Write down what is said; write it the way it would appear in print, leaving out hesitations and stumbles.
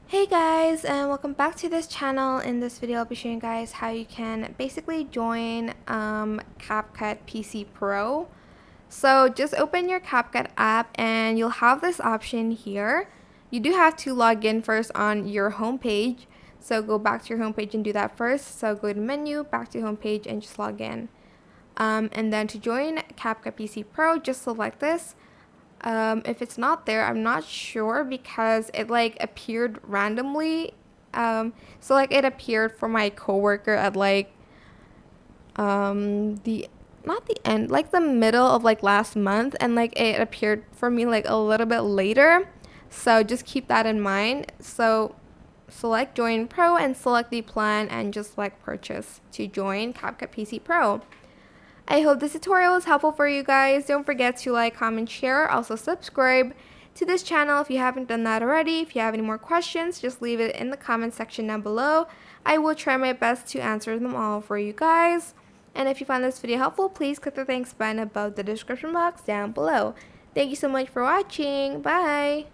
Hey guys, and welcome back to this channel. In this video I'll be showing you guys how you can basically join CapCut PC Pro. So just open your CapCut app and you'll have this option here. You do have to log in first on your home page, so go back to your home page and do that first. So go to menu, back to home page, and just log in. And then to join CapCut PC Pro, just select this. If it's not there, I'm not sure because it like appeared randomly. So like it appeared for my coworker at like the not the end, like the middle of like last month, and like it appeared for me like a little bit later. So just keep that in mind. So select join pro and select the plan and just select purchase to join CapCut PC Pro. I hope this tutorial was helpful for you guys. Don't forget to like, comment, share. Also subscribe to this channel if you haven't done that already. If you have any more questions, just leave it in the comment section down below. I will try my best to answer them all for you guys. And if you found this video helpful, please click the thanks button above the description box down below. Thank you so much for watching. Bye!